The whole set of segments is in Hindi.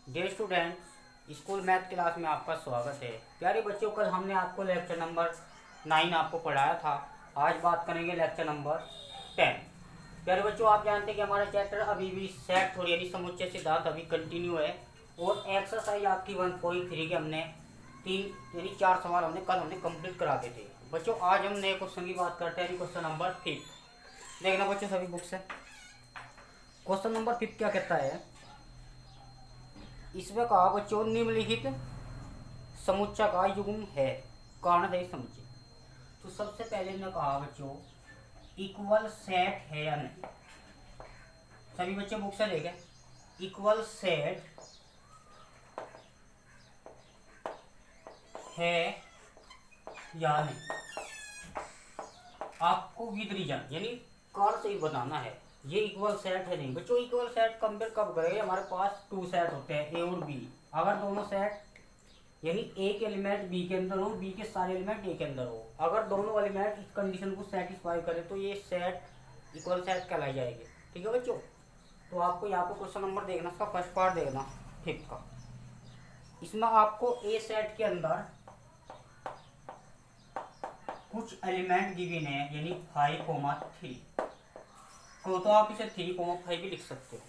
Dear students, school math class में आपका स्वागत है। प्यारे बच्चों, कल हमने आपको लेक्चर नंबर 9 आपको पढ़ाया था। आज बात करेंगे लेक्चर नंबर 10। प्यारे बच्चों, आप जानते हैं कि हमारा चैप्टर अभी भी सेट थ्योरी यानी समुच्चय सिद्धांत अभी कंटिन्यू है और एक्सरसाइज आपकी 1.3 के हमने 3 यानी 4 सवाल हमने कंप्लीट करा दिए थे। बच्चों, आज हम नए क्वेश्चन की बात करते हैं, क्वेश्चन नंबर 5। देखना बच्चों सभी बुक से। क्वेश्चन नंबर 5 क्या कहता है, इसमें कहा बच्चों निम्नलिखित समुच्चय का युग्म है, कारण है समुच्चय। तो सबसे पहले ने कहा बच्चों इक्वल सेट है या नहीं। सभी बच्चे बुक से देखें, इक्वल सेट है या नहीं। आपको विद रीजन यानी कारण से ही बताना है ये इक्वल सेट है नहीं। बच्चों, इक्वल सेट कंपेयर कब करेंगे, हमारे पास 2 सेट होते हैं ए और बी। अगर दोनों सेट यानी ए के एलिमेंट बी के अंदर हो, बी के सारे एलिमेंट ए के अंदर हो, अगर दोनों एलिमेंट इस कंडीशन को सेटिस्फाई करें तो ये सेट इक्वल सेट कहलाई जाएगी। ठीक है बच्चों, तो आपको यहाँ पर क्वेश्चन नंबर देखना, इसका फर्स्ट पार्ट देखना 5 का। इसमें आपको ए सेट के अंदर कुछ एलिमेंट गिवन है यानी 5,3 तो आप इसे 3,5 भी लिख सकते हो।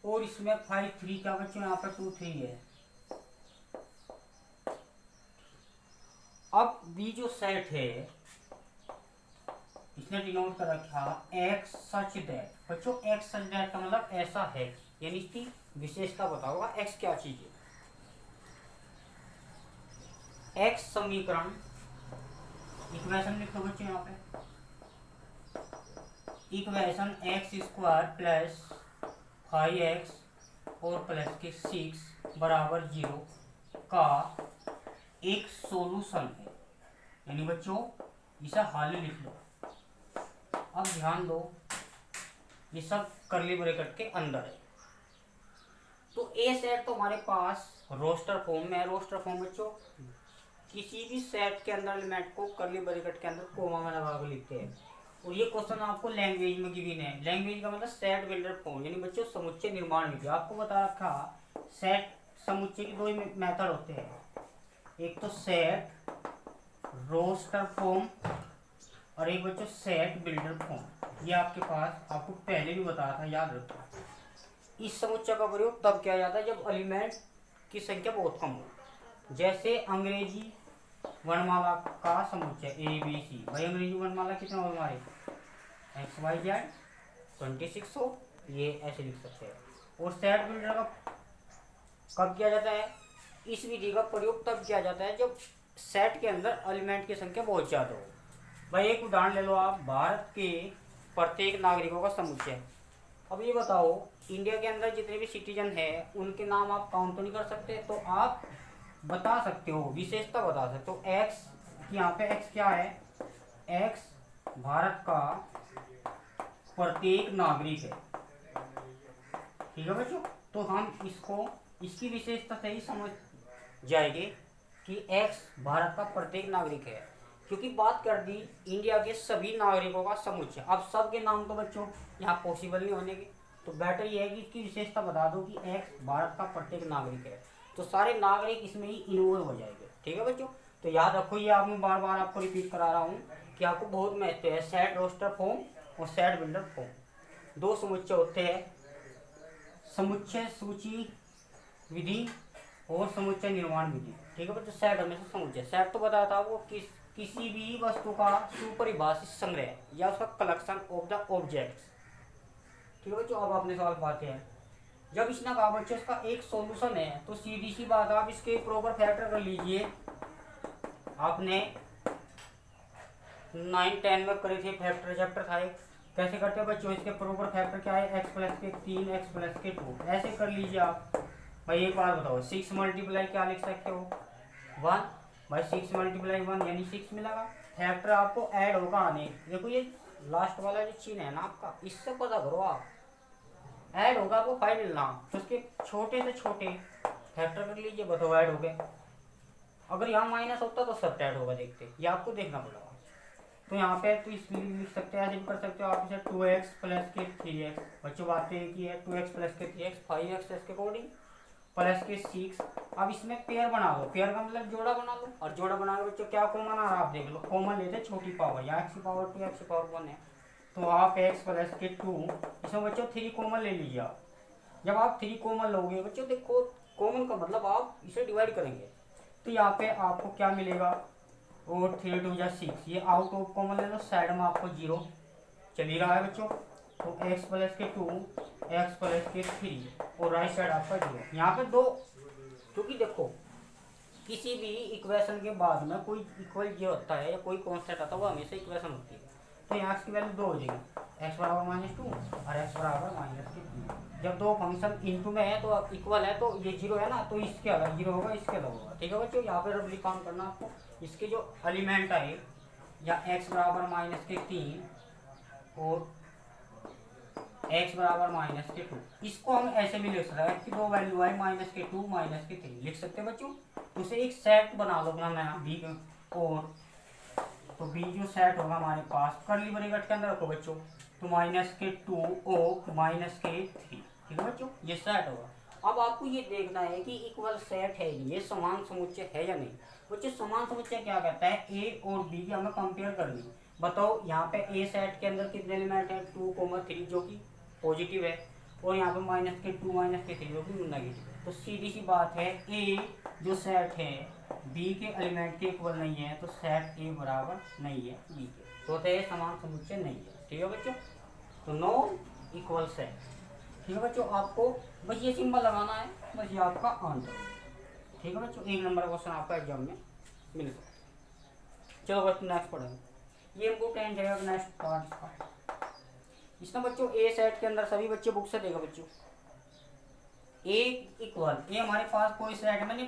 और इसमें 5,3 का बच्चों यहाँ पर 2,3 है। अब बी जो सेट है इसने डिनोट कर रखा एक्स सच दैट। बच्चों, एक्स सच दैट का मतलब ऐसा है, यानी इसकी विशेषता बताओगा एक्स क्या चीज है। एक्स समीकरण इक्वेशन लिख दो बच्चों यहाँ पे, equation x square plus 5x और प्लस के 6 बराबर 0 का एक सॉल्यूशन है। यानी बच्चों इसे हल लिख लो। अब ध्यान दो, ये सब कर्ली ब्रैकेट के अंदर है। तो ए सेट तो हमारे पास रोस्टर फॉर्म में है। रोस्टर फॉर्म बच्चों किसी भी सेट के अंदर एलिमेंट को कर्ली ब्रैकेट के अंदर कोमा में लगा कर लिखते हैं। और ये क्वेश्चन आपको लैंग्वेज में गिवन है। लैंग्वेज का मतलब सेट बिल्डर फॉर्म यानी बच्चों समुच्चय निर्माण विधि। आपको बता रखा सेट समुच्चय के 2 मेथड होते हैं, एक तो सेट रोस्टर फॉर्म और एक बच्चों सेट बिल्डर फॉर्म। ये आपके पास आपको पहले भी बताया था, याद रखो। इस समुच्चय का प्रयोग तब किया जाता है जब एलिमेंट की संख्या बहुत कम हो। जैसे अंग्रेजी वर्णमाला का समुच्चय ABC। भाई अंग्रेजी वर्णमाला कितना हो हमारे XYZ 26 हो, ये ऐसे लिख सकते हैं। और सेट बिल्डर का कब किया जाता है, इस विधि का प्रयोग तब किया जाता है जब सेट के अंदर एलिमेंट की संख्या बहुत ज़्यादा हो। भाई एक उदाहरण ले लो आप, भारत के प्रत्येक नागरिकों का समुच्चय। अब ये बताओ इंडिया के अंदर जितने भी सिटीजन हैं उनके नाम आप काउंट तो नहीं कर सकते, तो आप बता सकते हो, विशेषता बता सकते हो। एक्स यहाँ पे एक्स क्या है, एक्स भारत का प्रत्येक नागरिक है। ठीक है बच्चों, तो हम इसको इसकी विशेषता से ही समझ जाएंगे कि एक्स भारत का प्रत्येक नागरिक है, क्योंकि बात कर दी इंडिया के सभी नागरिकों का समुच्चय। अब सबके नाम तो बच्चों यहाँ पॉसिबल नहीं होने के, तो बेटर ये है कि इसकी विशेषता बता दो कि एक्स भारत का प्रत्येक नागरिक है, तो सारे नागरिक इसमें ही इन्वॉल्व हो जाएंगे। ठीक है बच्चों, तो याद रखो, ये आप मैं बार बार आपको रिपीट करा रहा हूँ कि आपको बहुत महत्व है। सेट रोस्टर फॉर्म और सेट बिल्डर फॉर्म 2 समुच्चय होते हैं, समुच्चय सूची विधि और समुच्चय निर्माण विधि। ठीक है बच्चों, सेट हमेशा समुच्चय। सेट तो बताया था वो किसी भी वस्तु का सुपरिभाषित संग्रह या उसका कलेक्शन ऑफ द ऑब्जेक्ट्स। ठीक है बच्चों, अब आपने सवाल पाते हैं, जब इसने कहा बच्चों इसका एक सॉल्यूशन है, तो सीधी सी बात आप इसके प्रॉपर फैक्टर कर लीजिए। आपने 9-10 में करे थे फैक्टर, चैप्टर था एक। कैसे करते हो बच्चों, इसके प्रॉपर फैक्टर क्या है, x प्लस के 3 x प्लस के 2, ऐसे कर लीजिए आप। भाई एक बार बताओ 6 मल्टीप्लाई क्या लिख सकते हो 1। भाई 6 मल्टीप्लाई 1 यानी 6 मिलेगा। फैक्टर आपको ऐड होगा आने, देखो ये लास्ट वाला जो चिन्ह है ना आपका, इससे पता करो आप ऐड होगा आपको 5 मिलना, तो उसके छोटे से छोटे फैक्टर कर लीजिए, बताओ ऐड हो गए। अगर यहाँ माइनस होता तो सब ऐड होगा, देखते ये आपको देखना पड़ेगा। तो यहाँ पे तो इसमें लिख सकते हैं, ऐसे भी कर सकते हो आप इसे 2x प्लस के 3x, बच्चों बात एक ही है, 2x प्लस के 3x 5x इसके अकॉर्डिंग प्लस के 6। अब इसमें पेयर बना लो, पेयर का मतलब जोड़ा बना लो, और जोड़ा बना के बच्चों क्या कॉमन आ रहा है आप देख लो, कॉमन लेते छोटी पावर, या x की पावर 2 x की पावर 1 है, तो आप x प्लस के 2, इसमें बच्चों 3 कॉमन ले लीजिए आप। जब आप 3 कॉमन लोगे बच्चों, देखो कॉमन का मतलब आप इसे डिवाइड करेंगे, तो यहाँ पे आपको क्या मिलेगा, और 3 2 6, ये आउट ऑफ कॉमन ले लो, साइड में आपको 0 चल ही रहा है बच्चों, तो x प्लस के 2 x प्लस के 3 और राइट साइड आपका 0। यहाँ पे दो, क्योंकि देखो किसी भी इक्वेशन के बाद में कोई इक्वल जो होता है या कोई कॉन्स्टेंट आता है वो हमेशा इक्वेशन होती है, तो यहाँ की वैल्यू 2 हो जाएगी, x बराबर -2 और x बराबर -3। जब दो फंक्शन इनटू में है तो इक्वल है, तो ये 0 है ना, तो इसके अलग 0 होगा, इसके अलग होगा, ठीक है बच्चों। यहाँ पे रबली काम करना आपको, इसके जो एलिमेंट आए, या x बराबर -3 और x बराबर -2, इसको हम ऐसे भी लिख सकते हैं कि दो वैल्यू है -2 -3 लिख सकते हैं बच्चों। तो उसे एक सेट बना लो अपना नया b, और तो b जो सेट होगा हमारे पास कर्ली ब्रैकेट के अंदर रखो बच्चों, तो -2 और -3, ठीक है बच्चों, ये सेट होगा। अब आपको ये देखना है कि इक्वल सेट है, ये समान समुच्चय है या नहीं। बच्चों समान समुच्चय क्या कहता है, a और b की हमें कंपेयर करनी। बताओ यहाँ पे a सेट के अंदर कितने एलिमेंट है, 2, 3 जो कि पॉजिटिव है, और यहाँ पे -2 -3 जो कि नेगेटिव है। तो सीधी सी बात है, a जो सेट है b के एलिमेंट के इक्वल नहीं है, तो सेट a बराबर नहीं है b के, तो ये समान समुच्चय नहीं है, ठीक है बच्चों। तो नो इक्वल सेट, ठीक है बच्चों। आपको बस ये सिंबल लगाना है, बस ये आपका आंसर, ठीक है बच्चों। 1 नंबर क्वेश्चन आपका एग्जाम में मिल सकता है। चलो बच्चों नेक्स्ट पढ़ेंगे, ये इम्पोर्टेंट है नेक्स्ट पार्ट का। इसमें बच्चों ए सेट के अंदर सभी बच्चे बुक से देगा बच्चों, ए इक्वल, ए हमारे पास कोई सेट, मैंने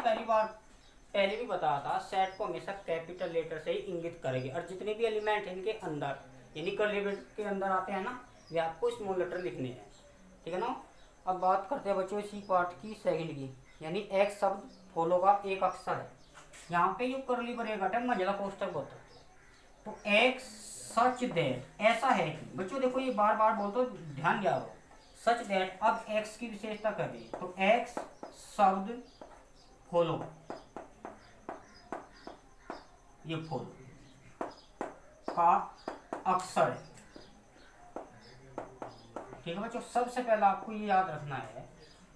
पहले भी बताया था, सेट को हमेशा कैपिटल लेटर से ही इंगित करेंगे, और जितने भी एलिमेंट हैं इनके अंदर यानी कर्ली ब्रैकेट के अंदर आते हैं ना, वे आपको स्मॉल लेटर लिखने हैं, ठीक है ना। अब बात करते हैं बच्चों इसी पार्ट की सेकंड की, यानी एक शब्द फॉलो का एक अक्षर है। यहाँ पे जो कर्ली ब्रैकेट है महिला कोष्टक होता है, तो एक सच दैट, ऐसा है कि बच्चों देखो ये बार बार बोलते हो, ध्यान दिया हो, सच दैट। अब एक्स की विशेषता कर दी, तो एक्स शब्द फॉलो, ये फॉलो का अक्षर है, ठीक है बच्चों। सबसे पहले आपको ये याद रखना है,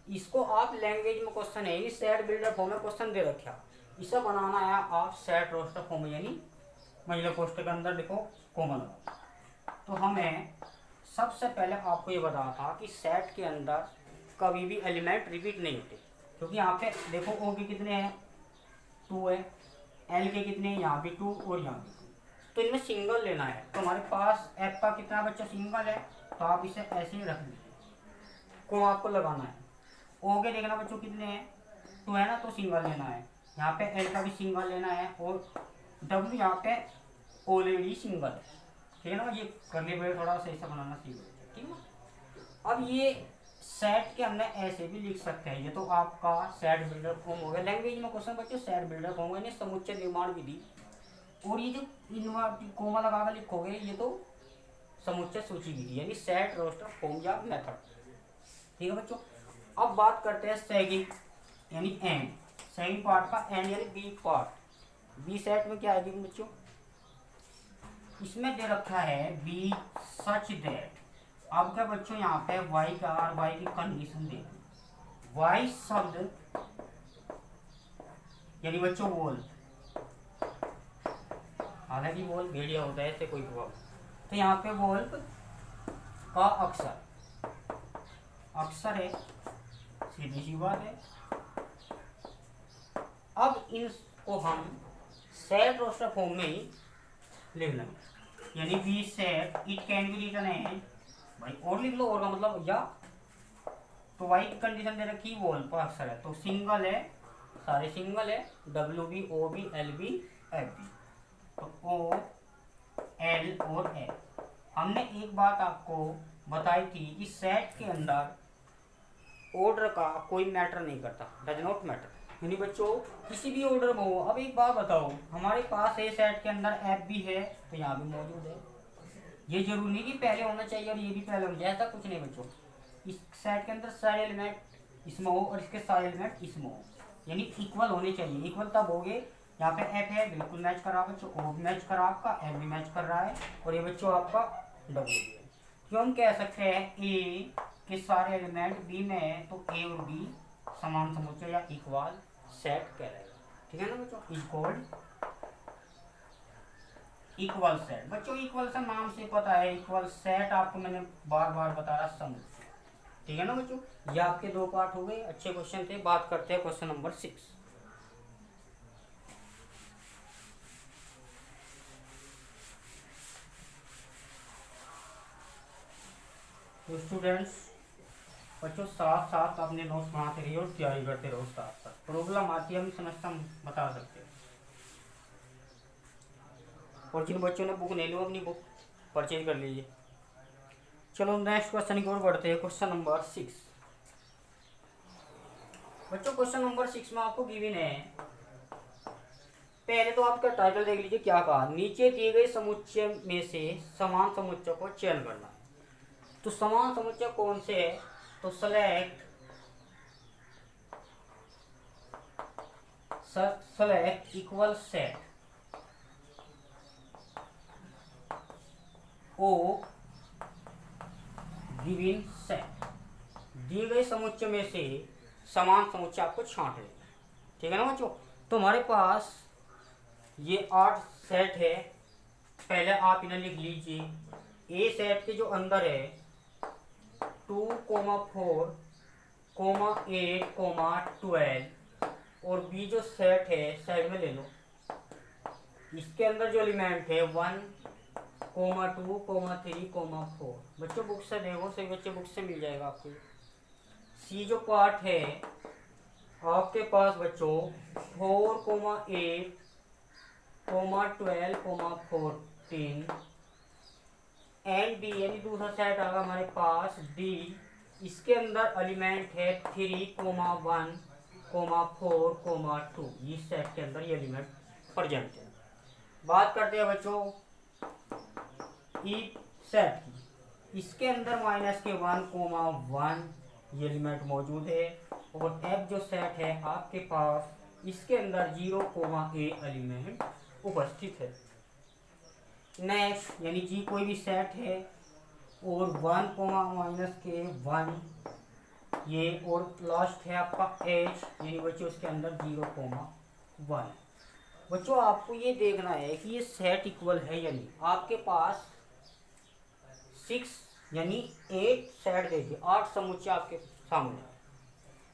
इसको आप लैंग्वेज में क्वेश्चन है, सेट बिल्डर फॉर्म में क्वेश्चन दे रखा, इसे बनाना है आप सेट रोस्टर फॉर्म में, यानी महिला कोष्टक के अंदर देखो कॉमन। तो हमें सबसे पहले आपको ये बताना था कि सेट के अंदर कभी भी एलिमेंट रिपीट नहीं होते, क्योंकि यहाँ पे देखो ओ के कितने हैं, 2 है, एल के कितने हैं, यहाँ भी 2 और यहाँ भी 2, तो इनमें सिंगल लेना है। तो हमारे पास एफ का कितना बच्चा सिंगल है, तो आप इसे ऐसे ही रख लीजिए, को आपको लगाना है। ओ के देखना बच्चों कितने हैं, 2 है ना, तो सिंगल लेना है। यहाँ पे एल का भी सिंगल लेना है, और डब्ल्यू यहाँ पे ऑलरेडी सिंगल है, ठीक है ना। ये करली ब्रैकेट थोड़ा सही से बनाना सीखो, ठीक है ना। अब ये सेट के हमने ऐसे भी लिख सकते हैं, ये तो आपका सेट बिल्डर फॉर्म हो गया। लैंग्वेज में क्वेश्चन बच्चों सेट बिल्डर फॉर्म यानी समुच्चय निर्माण विधि, और ये जो इन्वर्टेड कोमा लगा कर लिखोगे ये तो समुच्चय सूची विधि यानी सेट रोस्टर फॉर्म या मेथड, ठीक है बच्चों। अब बात करते हैं सेकंड यानी एंड, सेकंड पार्ट का एंड यानी बी पार्ट। बी सेट में क्या आएगी बच्चों, इसमें दे रखा है बी सच दैट। अब क्या बच्चों यहाँ पे वाई का और वाई की कंडीशन दे, वाई शब्द यानी बच्चों वोल, हालांकि वोल भेड़िया होता है ऐसे कोई प्रभाव, तो यहाँ पे वोल का अक्षर है, सीधी सी बात है। अब इनको हम सेट रोस्टर फॉर्म में ही लिख लेंगे, यानी B set it can be written as, भाई और लिख लो, और का मतलब या, तो वाई की कंडीशन दे रखी वोल पर अक्षर है, तो सिंगल है, सारे सिंगल है, W B O B L B F B, तो ओ एल और एल। हमने एक बात आपको बताई थी कि सेट के अंदर ऑर्डर का कोई मैटर नहीं करता, डज नॉट मैटर, यानी बच्चों किसी भी ऑर्डर में हो। अब एक बात बताओ, हमारे पास ए सेट के अंदर एफ भी है तो यहाँ भी मौजूद है। ये जरूरी नहीं कि पहले होना चाहिए और ये भी पहले होना चाहिए, ऐसा कुछ नहीं बच्चों। इस सेट के अंदर सारे एलिमेंट इसमें हो और इसके सारे एलिमेंट इसमें हो, यानी इक्वल होने चाहिए। इक्वल तब हो गए, यहाँ पे एफ है बिल्कुल मैच कर रहा है बच्चों, ओ भी मैच कर रहा है आपका, एफ भी मैच कर रहा है, और ये बच्चों आपका डब्ल्यू भी है। क्यों हम कह सकते हैं ए के सारे एलिमेंट बी में है तो ए और बी समान समुच्चय या इक्वल सेट कहलाएगा। ठीक है ना बच्चों, इक्वल इक्वल सेट। बच्चों इक्वल से नाम से पता है, इक्वल सेट आपको मैंने बार बार बताया समुच्चय। ठीक है ना बच्चों, ये आपके दो पार्ट हो गए, अच्छे क्वेश्चन थे। बात करते हैं क्वेश्चन नंबर 6। तो स्टूडेंट्स बच्चों साथ साथ अपने नोट्स बनाते रहिए और तैयारी करते रहो। साथ साथ प्रॉब्लम आती है हम समझता बता सकते हैं। और जिन बच्चों ने बुक नहीं ली अपनी बुक परचेज कर लीजिए। चलो नेक्स्ट क्वेश्चन की ओर बढ़ते हैं। क्वेश्चन नंबर 6 बच्चों, क्वेश्चन नंबर 6 में आपको गिवन है, पहले तो आपका टाइटल देख लीजिए क्या कहा, नीचे दिए गए समुच्चय में से समान समुच्चय को चयन करना है। तो समान समुच्चय कौन से है, तो सेलेक्ट इक्वल सेट ओ गिवन सेट। दिए गए समुच्चय में से समान समुच्चय आपको छांट लेना। ठीक है ना बच्चों, तो हमारे पास ये 8 सेट है। पहले आप इन्हें लिख लीजिए। ए सेट के जो अंदर है 2, 4, 8, 12 और बी जो सेट है साइड में ले लो। इसके अंदर जो एलिमेंट है 1, 2, 3, 4। बच्चों बुक से देखो, सही बच्चे बुक से मिल जाएगा आपको। सी जो पार्ट है आपके पास बच्चों 4, 8, 12, 14 एंड डी, यानी दूसरा सेट आएगा हमारे पास डी। इसके अंदर एलिमेंट है 3, 1, 4, 2। इस सेट के अंदर ये एलिमेंट प्रेजेंट है। बात करते हैं बच्चों ई सेट की। इसके अंदर -1, 1 ये एलिमेंट मौजूद है। और एफ जो सेट है आपके पास, इसके अंदर 0, a एलिमेंट उपस्थित है। नेक्स्ट यानी जी कोई भी सेट है और 1, -1 ये, और लास्ट है आपका एच यानी बच्चों उसके अंदर 0, 1। बच्चों आपको ये देखना है कि ये सेट इक्वल है यानी आपके पास 6 यानी 8 सेट देखिए, 8 समुच्चय आपके सामने।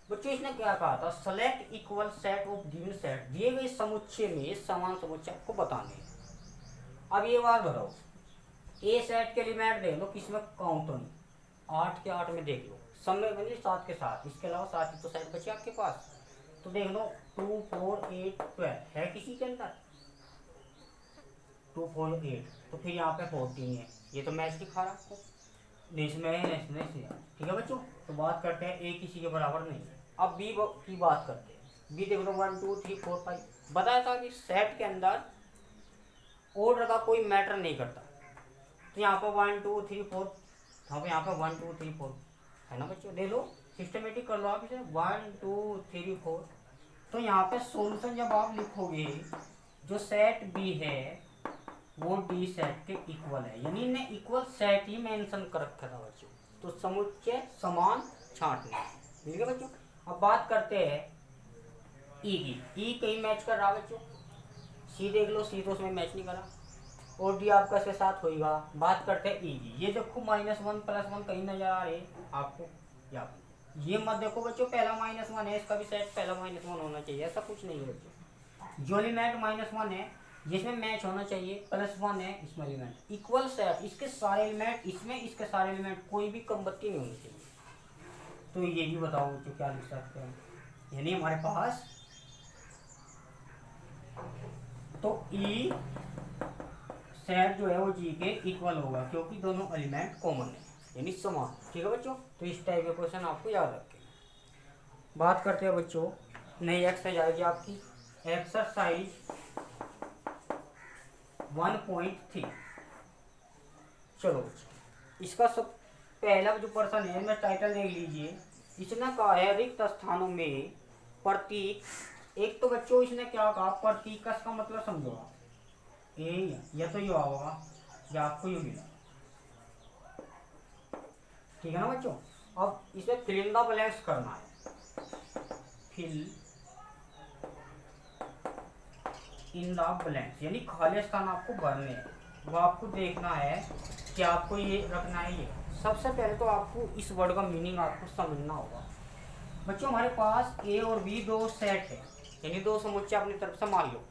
बच्चों इसने क्या कहा था, select equal set of given set. दिए गए समुच्चय में समान समुच्चय आपको बताने हैं। अब ये बात बताओ, ए सेट के एलिमेंट देख लो, किसमें काउंट हो, 8 के 8 में देख लो, सब में बनी 7 के 7। इसके अलावा 7 ही तो सेट बचे आपके पास। तो देख लो 2, 4, 8, 12 है किसी के अंदर 2, 4, 8, तो फिर यहाँ पे 14 है। ये तो मैच दिखा रहा आपको, इसमें है इसमें। ठीक है बच्चों, तो बात करते हैं ए किसी के बराबर नहीं है। अब बी की बात करते हैं। बी देख लो 1, 2, 3, 4, 5। बताया था कि सेट के अंदर ऑर्डर का कोई मैटर नहीं करता। तो यहाँ पर 1, 2, 3, 4, यहाँ पे 1, 2, 3, 4 है ना बच्चों। दे लो सिस्टमेटिक कर लो आप इसे 1, 2, 3, 4। तो यहाँ पे सॉल्यूशन जब आप लिखोगे, जो सेट बी है वो डी सेट के इक्वल है, यानी ने इक्वल सेट ही मेंशन कर रखा था बच्चों। तो समुच्चय समान छांटने। ठीक है बच्चों, अब बात करते हैं ई की। ई कहीं मैच कर रहा बच्चों, सी देख लो, सी तो उसमें मैच नहीं करा, और डी आपका इसके साथ होएगा। बात करते हैं ई की। ये देखो -1 +1 कहीं नजर आ रहे आपको, ये मत देखो बच्चों पहला -1 है, इसका भी सेट पहला -1 होना चाहिए, ऐसा कुछ नहीं है बच्चों। जो एलिमेंट -1 है जिसमें मैच होना चाहिए, +1 है इसमें एलिमेंट इक्वल सेट, इसके सारे एलिमेंट इसमें, इसके सारे एलिमेंट कोई भी कमबत्ती नहीं होनी चाहिए। तो ये भी बताओ बच्चों क्या लिख सकते हैं, यानी हमारे पास तो ई सेट जो है वो जी के इक्वल होगा क्योंकि दोनों एलिमेंट कॉमन है यानी समान। ठीक है बच्चों, तो इस टाइप के क्वेश्चन आपको याद रखें। बात करते हैं बच्चों नई एक्सरसाइज आएगी आपकी एक्सरसाइज 1.3। चलो इसका सब पहला जो पर्सन है, मैं टाइटल देख लीजिए। इसने कहा है रिक्त स्थानों में प्रतीक। एक तो बच्चों इसने क्या कहा, प्रतीक का इसका मतलब समझो आप। या तो ये होगा या आपको ये मिला, ठीक है ना बच्चों। अब इसमें फिल इन द ब्लैंक्स करना है। फिल इन द ब्लैंक्स यानी खाली स्थान आपको भरने हैं। वो आपको देखना है कि आपको ये रखना है। ये सबसे पहले तो आपको इस वर्ड का मीनिंग आपको समझना होगा। बच्चों हमारे पास ए और बी दो सेट है, यानी दो समुच्चय अपनी तरफ से मान लो।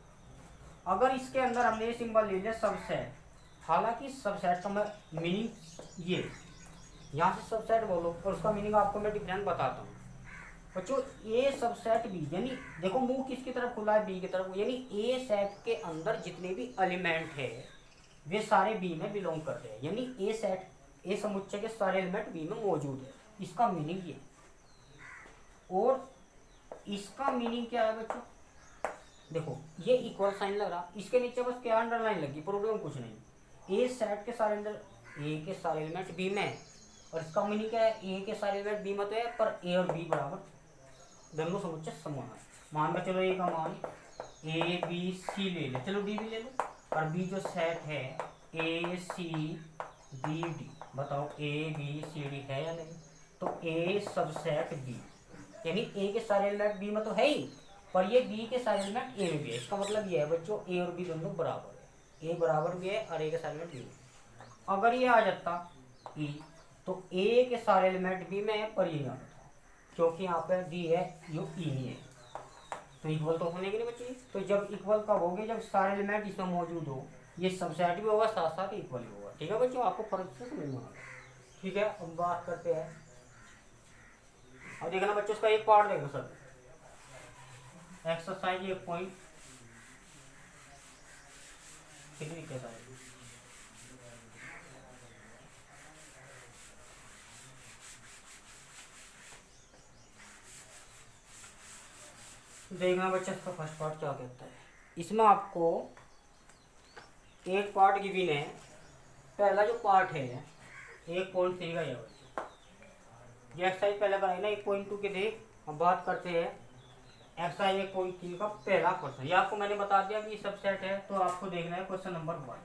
अगर इसके अंदर हमने ये सिंबल ले लिया सबसेट, हालांकि सबसेट का मैं मीनिंग ये यहाँ से सबसेट बोलो और उसका मीनिंग आपको मैं डिफरेंट बताता हूँ। बच्चों ए सबसेट बी, यानी देखो मुंह किसकी तरफ खुला है, बी की तरफ, यानी ए सेट के अंदर जितने भी एलिमेंट है वे सारे बी में बिलोंग करते हैं, यानी ए सेट ए समुच्चय के सारे एलिमेंट बी में मौजूद है। इसका मीनिंग ये। और इसका मीनिंग क्या है बच्चों, देखो ये इक्वल साइन लग रहा, इसके नीचे बस क्या अंडरलाइन लगी, प्रॉब्लम कुछ नहीं। ए सेट के सारे अंदर ए के सारे एलिमेंट बी में है, और इसका मीनिंग क्या है, ए के सारे एलिमेंट बी में तो है, पर ए और बी बराबर दोनों समुच्चय समान है। मान लो चलो ए का मान ए बी सी ले ले, चलो डी भी ले लो, और बी जो सेट है ए सी बी डी, बताओ ए बी सी डी है या नहीं। तो ए सबसेट बी, यानी ए के सारे एलिमेंट बी में तो है ही, पर ये बी के सारे एलिमेंट ए में भी है। इसका मतलब ये है बच्चों ए और बी दोनों बराबर है, ए बराबर भी है और ए के सारे एलिमेंट बी में। अगर ये आ जाता ई, तो ए के सारे एलिमेंट बी में है पर ये नहीं आता, क्योंकि यहाँ पे डी है यो ई नहीं है, तो इक्वल तो होने की नहीं बच्चे। तो जब इक्वल कब होगे, जब सारे एलिमेंट इसमें मौजूद हो, ये सबसेट भी होगा साथ साथ इक्वल भी होगा। ठीक है बच्चों, आपको फर्क से समझ में आएगा। ठीक है, अब बात करते हैं। अब देखना बच्चों इसका एक पार्ट देखो सर, एक्सरसाइज 1 कितनी कैसा है। देखना बच्चा इसका फर्स्ट पार्ट क्या कहता है। इसमें आपको एक पार्ट गिवन है। पहला जो पार्ट है 1.3 का, ये एक्सरसाइज पहले बनाई ना 1.2 के थे। अब बात करते हैं एक्सरसाइज 1.3 का पहला क्वेश्चन। ये आपको मैंने बता दिया कि सबसेट है, तो आपको देखना है क्वेश्चन नंबर 1।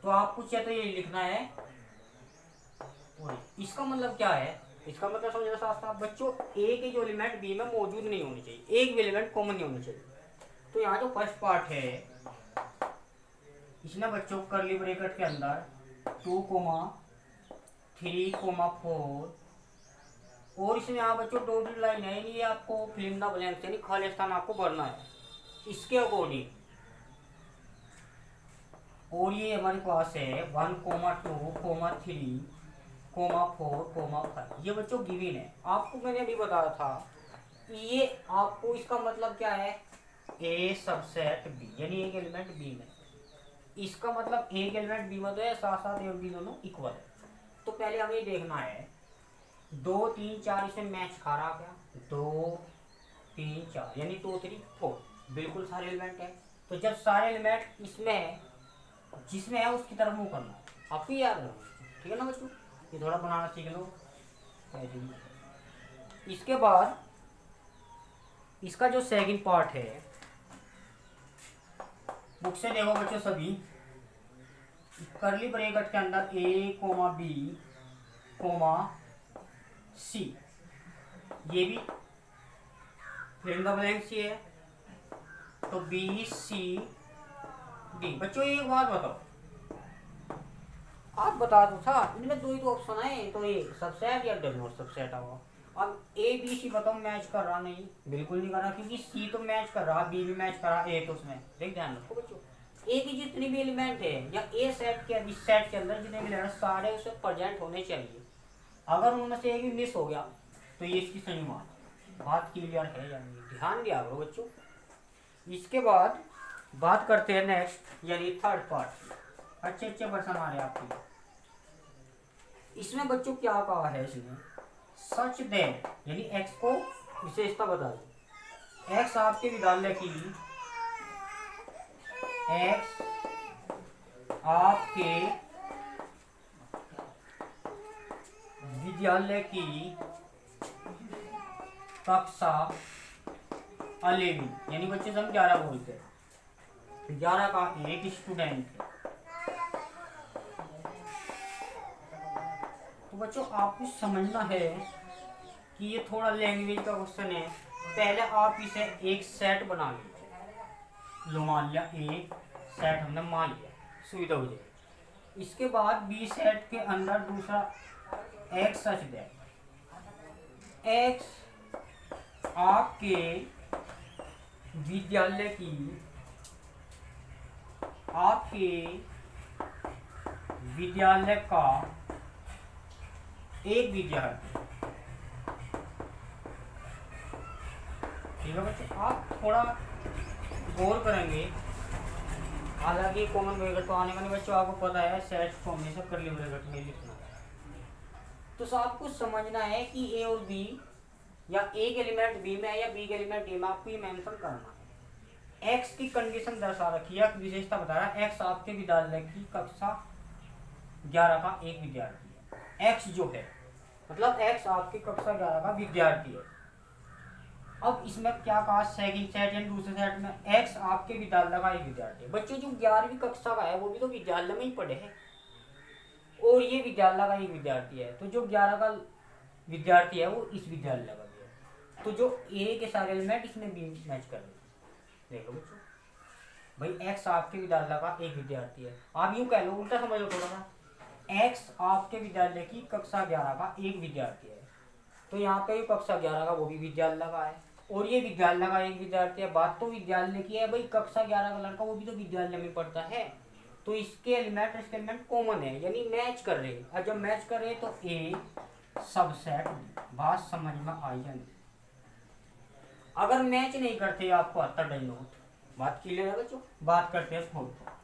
तो आपको चाहे तो ये लिखना है, इसका मतलब क्या है, इसका मतलब समझना साथ साथ बच्चों, ए के जो एलिमेंट बी में मौजूद नहीं होने चाहिए, एक भी एलिमेंट कॉमन नहीं होना चाहिए। तो यहाँ जो फर्स्ट पार्ट है इसमें बच्चों करली ब्रैकेट के अंदर 2, 3, 4 और इसमें यहाँ बच्चों डॉटेड लाइन है, ये आपको फिल इन द ब्लैंक्स यानी खाली स्थान आपको भरना है इसके अकॉर्डिंग। और ये हमारे पास है 1, 2, 3, 4, 5। ये बच्चों गिवन है। आपको मैंने अभी बताया था, ये आपको इसका मतलब क्या है, ए सबसेट बी, यानी एक एलिमेंट बी में। इसका मतलब एक एलिमेंट बी में तो है, साथ साथ ए और बी दोनों इक्वल है। तो पहले हमें देखना है 2, 3, 4 इसमें मैच खा रहा क्या, 2, 3, 4 यानी 2, 3, 4 बिल्कुल सारे एलिमेंट है। तो जब सारे एलिमेंट इसमें जिसमें है उसकी तरफ मुंह करना, आपको याद रखना। ठीक है ना बच्चों, ये थोड़ा बनाना सीख लो। इसके बाद इसका जो सेकंड पार्ट है, बुक से देखो बच्चों सभी, करली ब्रैकेट के अंदर ए, बी, सी, ये भी फिल इन द ब्लैंक्स ही है। तो बी, सी, डी। बच्चों एक बात बताओ, आप बता दो था, इनमें दो ही तो ऑप्शन है, तो ये सबसेट या डज नॉट सबसेट होगा। अब ए बी सी बताओ मैच कर रहा, नहीं बिल्कुल नहीं कर रहा, क्योंकि सी तो मैच कर रहा, बी भी मैच कर रहा, ए तो उसमें देख ध्यान रखो बच्चों, ए की जितनी भी एलिमेंट है या ए सेट के इस सेट के अंदर जितने भी एलिमेंट सारे उसमें प्रेजेंट होने चाहिए। अगर उनमें से एक भी मिस हो गया तो ये इसकी सही बात क्लियर है या नहीं, ध्यान दिया करो बच्चों। इसके बाद बात करते हैं नेक्स्ट यानी थर्ड पार्ट। अच्छे पर्सन आ रहे हैं आपके। इसमें बच्चों क्या कहा है इसने, सच दैट यानी एक्स को विशेषता बता दो। एक्स आपके विद्यालय की एक्स आपके विद्यालय की कक्षा 11 यानी बच्चे से हम 11 बोलते हैं, 11 का एक स्टूडेंट है। तो बच्चों आपको समझना है कि ये थोड़ा लैंग्वेज का क्वेश्चन है। पहले आप इसे एक सेट बना लीजिए, लो मान लिया एक सेट हमने मान लिया, सुविधा हो जाएगी। इसके बाद बी सेट के अंदर दूसरा एक्स सच दैट एक्स आपके विद्यालय की का एक विद्यार्थी। ठीक है बच्चे, आप थोड़ा गौर करेंगे। हालांकि कॉमन ब्रैकेट तो आने का नहीं बच्चों, आपको पता है सेट को हमेशा कर्ली ब्रैकेट में लिखना है। तो आपको समझना है कि ए और बी या एक एलिमेंट बी में है या बी के एलिमेंट ए में, आपको ये मेंशन करना है। एक्स की कंडीशन दर्शा रखी है, विशेषता बता रहा है एक्स आपके विद्यालय की कक्षा 11 का एक विद्यार्थी है। एक्स जो है मतलब एक्स आपकी कक्षा 11 का विद्यार्थी है। अब इसमें क्या कहा, सेकंड सेट यानी दूसरे सेट में एक्स आपके विद्यालय का एक विद्यार्थी है। बच्चों जो 11वीं कक्षा का है वो भी तो विद्यालय में ही पढ़े हैं और ये विद्यालय का एक विद्यार्थी है। तो जो 11 का विद्यार्थी है वो इस विद्यालय का भी है। तो जो ए के सारे एलिमेंट इसमें भी मैच कर रहे हैं। देखो बच्चों, भाई एक्स आपके विद्यालय का एक विद्यार्थी है। आप यूँ कह लो, उल्टा समझ लो थोड़ा सा, एक्स आपके विद्यालय की कक्षा 11 का एक विद्यार्थी है। तो यहाँ पे कक्षा 11 का वो भी विद्यालय का है और ये विद्यालय का एक विद्यार्थी है। बात तो विद्यालय की है भाई, कक्षा 11 का लड़का वो भी तो विद्यालय में पढ़ता है। तो इसके एलिमेंट और इसके एलिमेंट कॉमन है यानी मैच कर रहे हैं। और जब मैच कर रहे हैं तो ए सबसेट बात समझ में आई जाए। अगर मैच नहीं करते आपको आता डाई नोट, बात क्लियर है बच्चों। बात करते हैं फोटो।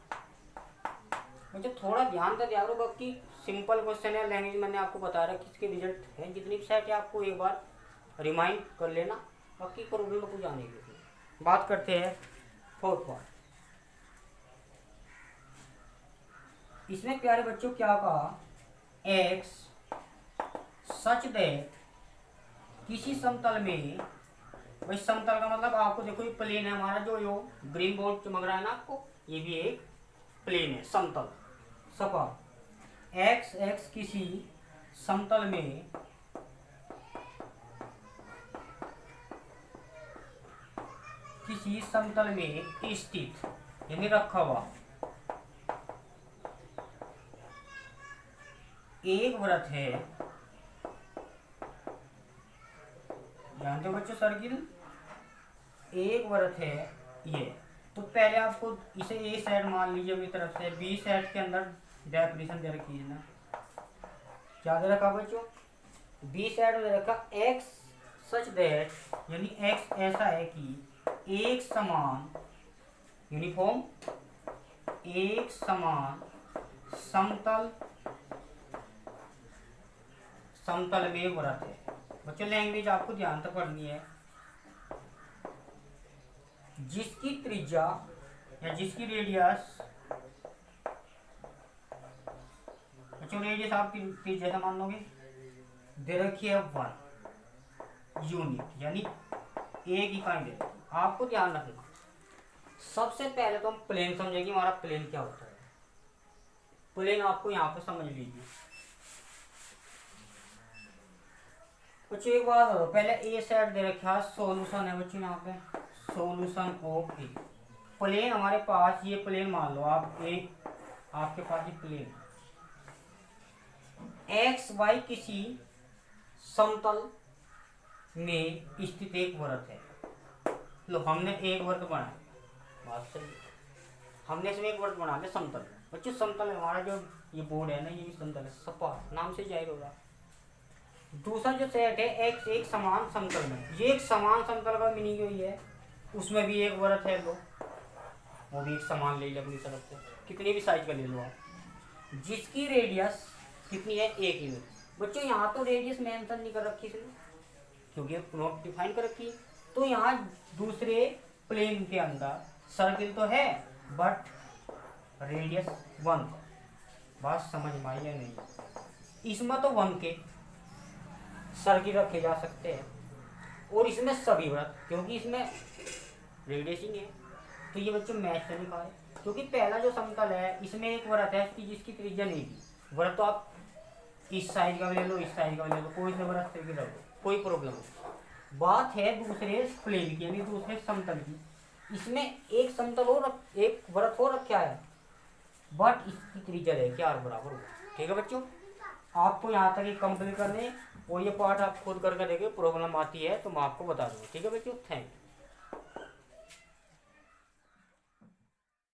मुझे थोड़ा ध्यान से ध्यान रखो कि सिंपल क्वेश्चन है, लैंग्वेज मैंने आपको बता रहा है किसके रिजल्ट है। जितनी भी सेट है आपको एक बार रिमाइंड कर लेना, बाकी प्रॉब्लम को जाने की। बात करते हैं फोर्थ पार्ट। इसमें प्यारे बच्चों क्या कहा, एक्स सच दैट किसी समतल में, भाई समतल का मतलब आपको देखो ये प्लेन है हमारा, जो ग्रीन बोर्ड चमक रहा है ना आपको, ये भी एक प्लेन है समतल सपा। एक्स एक्स किसी समतल में स्थित यानी रखा हुआ एक वृत्त है। जानते हो बच्चों, सर्किल एक वृत्त है ये। तो पहले आपको इसे ए सेट मान लीजिए अपनी तरफ से, बी सेट के अंदर डेफिनेशन दे रखी है ना, क्या दे रखा बच्चों, बी सेट में दे रखा एक्स सच दैट यानी एक्स ऐसा है कि एक समान यूनिफॉर्म एक समान समतल में वृत्त है। बच्चों लैंग्वेज आपको ध्यान से पढ़नी है। जिसकी त्रिज्या या जिसकी रेडियस, बच्चों रेडियस आप त्रिज्या से मान लोगे, दे रखी है 1 यूनिट यानी एक इकाई दे रखी। आपको ध्यान रखना, सबसे पहले तो हम प्लेन समझेंगे, हमारा प्लेन क्या होता है। प्लेन आपको यहाँ पे समझ लीजिए बच्चों। एक बात बताओ, पहले ए सेट दे रखा, सॉल्यूशन है बच्चों यहाँ पे, सॉल्यूशन ऑफ ए। प्लेन हमारे पास, ये प्लेन मान लो आप, ए आपके पास ये प्लेन, एक्स वाई किसी समतल में स्थित एक वृत्त है। लो हमने एक वृत्त बनाया, बात सही है, हमने इसमें एक वृत्त बना लिया समतल में। बच्चों समतल में हमारा जो ये बोर्ड है ना, ये भी समतल है, सपा नाम से जाहिर होगा। दूसरा जो सेट है एक्स एक समान समतल में, ये एक समान समतल का मीनिंग यही है, उसमें भी एक वृत्त है, लो वो भी एक समान ले लो अपनी तरफ से, कितनी भी साइज का ले लो आप, जिसकी रेडियस कितनी है 1 यूनिट। बच्चों यहाँ तो रेडियस मेंशन नहीं कर रखी इसलिए, क्योंकि नोट डिफाइन कर रखी है। तो यहाँ दूसरे प्लेन के अंदर सर्किल तो है बट रेडियस 1। बात समझ में आई या नहीं? इसमें तो 1 के सर्किल रखे जा सकते हैं और इसमें सभी वृत्त, क्योंकि इसमें रेडियस ही है। तो ये बच्चों मैच नहीं पाए, क्योंकि पहला जो समतल है इसमें एक वृत्त है जिसकी त्रिज्या नहीं थी। वृत्त तो आप इस साइड का भी ले लो, इस साइड का भी ले लो, कोई से वृत्त से भी रखो, कोई प्रॉब्लम नहीं। बात है दूसरे प्लेन की यानी दूसरे समतल की। इसमें एक समतल और एक वृत्त हो रखा है बट इसकी त्रिज्या है 4 बराबर होगा। ठीक है बच्चों, आपको यहाँ तक कंप्लीट करने और ये पार्ट आप खुद करके देखें, प्रॉब्लम आती है तो मैं आपको बता दूंगा। ठीक है बच्चों, थैंक यू।